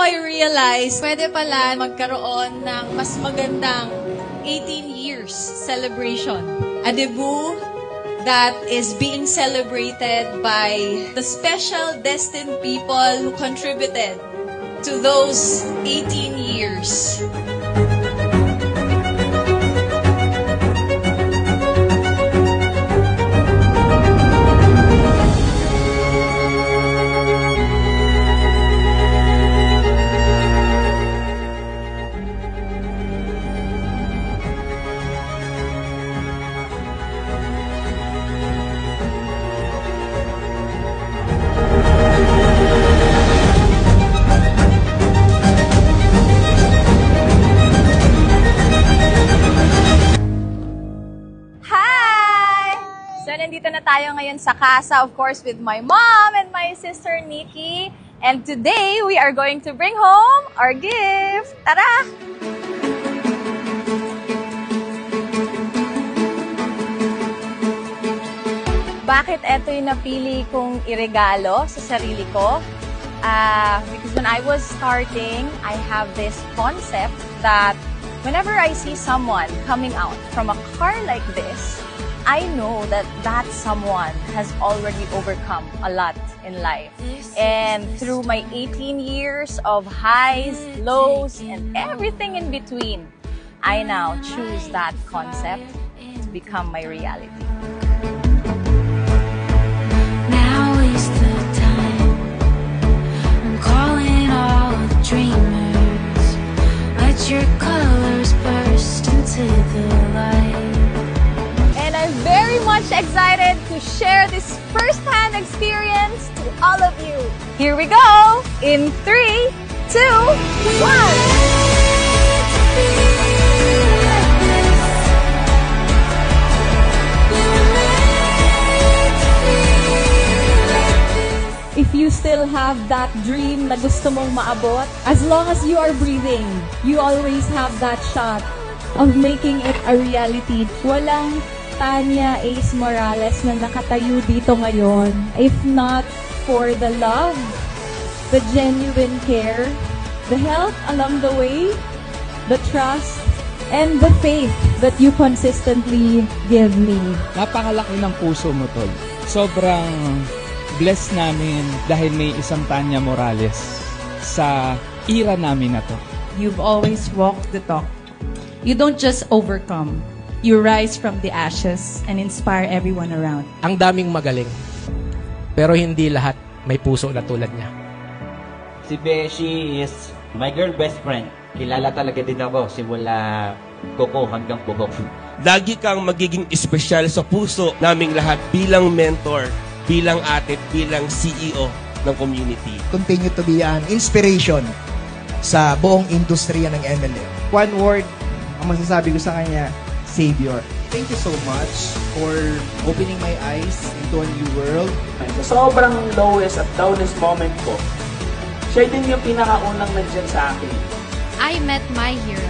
I realized, pwede pala magkaroon ng mas magandang 18 years celebration. A debut that is being celebrated by the special destined people who contributed to those 18 years. Nandito na tayo ngayon sa casa, of course, with my mom and my sister, Nikki. And today, we are going to bring home our gift. Tara! Bakit ito yung napili kong iregalo sa sarili ko? Because when I was starting, I have this concept that whenever I see someone coming out from a car like this, I know that that someone has already overcome a lot in life. And through my 18 years of highs, lows, and everything in between, I now choose that concept to become my reality. Now is the time. I'm calling all the dreamers. Let your colors burst into the light. I'm very much excited to share this first-hand experience to all of you. Here we go! In 3, 2, 1! If you still have that dream na gusto mong maabot, as long as you are breathing, you always have that shot of making it a reality. Walang Tanya Ace Morales na nakatayo dito ngayon, if not for the love, the genuine care, the help along the way, the trust, and the faith that you consistently give me. Napakalaki ng puso mo, Tol. Sobrang blessed namin dahil may isang Tanya Morales sa era namin na to. You've always walked the talk. You don't just overcome. You rise from the ashes and inspire everyone around. Ang daming magaling, pero hindi lahat may puso na tulad niya. Si Beshi is my girl best friend. Kilala talaga din ako simula kuko hanggang buhok. Lagi kang magiging espesyal sa puso naming lahat bilang mentor, bilang ate, bilang CEO ng community. Continue to be an inspiration sa buong industriya ng MLM. One word ang masasabi ko sa kanya, Savior. Thank you so much for opening my eyes into a new world. Sa sobrang lowest at downest moment ko, siya din yung pinakaunang nandyan sa akin. I met my hero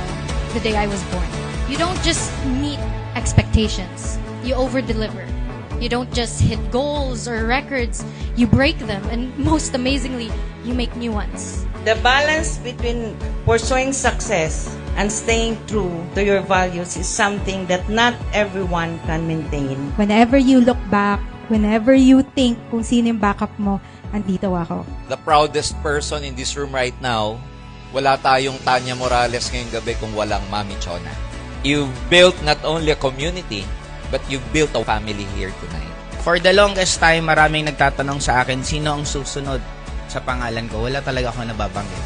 the day I was born. You don't just meet expectations. You over-deliver. You don't just hit goals or records. You break them, and most amazingly, you make new ones. The balance between pursuing success and staying true to your values is something that not everyone can maintain. Whenever you look back, whenever you think kung sino yung backup mo, andito ako. The proudest person in this room right now, wala tayong Tanya Morales ngayong gabi kung walang Mami Chona. You've built not only a community, but you've built a family here tonight. For the longest time, maraming nagtatanong sa akin, sino ang susunod sa pangalan ko? Wala talaga ako nababanggit.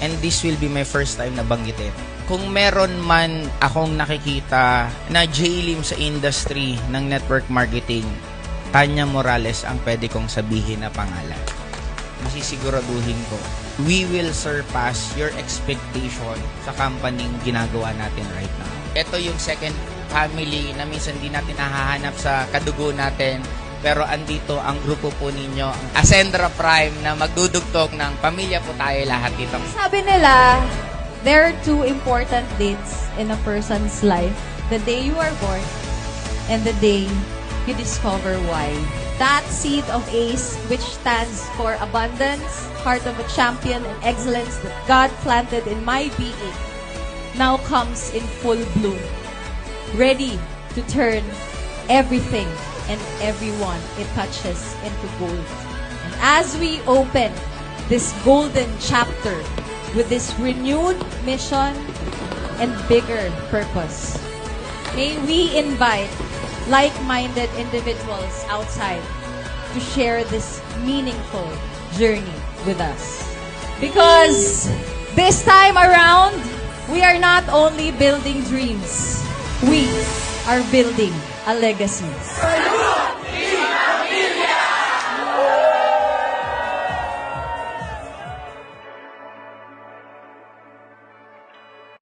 And this will be my first time na banggitin. Kung meron man akong nakikita na J-Lim sa industry ng network marketing, Tanya Morales ang pwede kong sabihin na pangalan. Masisiguraduhin ko, we will surpass your expectation sa company ginagawa natin right now. Ito yung second family na minsan di natin nahahanap sa kadugo natin, pero andito ang grupo po ninyo, Ascendra Prime, na magdudugtog ng pamilya po tayo lahat dito. Sabi nila, there are two important dates in a person's life. The day you are born and the day you discover why. That seed of ACE, which stands for abundance, heart of a champion and excellence that God planted in my being now comes in full bloom, ready to turn everything and everyone it touches into gold. And as we open this golden chapter with this renewed mission and bigger purpose, may we invite like-minded individuals outside to share this meaningful journey with us. Because this time around, we are not only building dreams, we are building a legacy.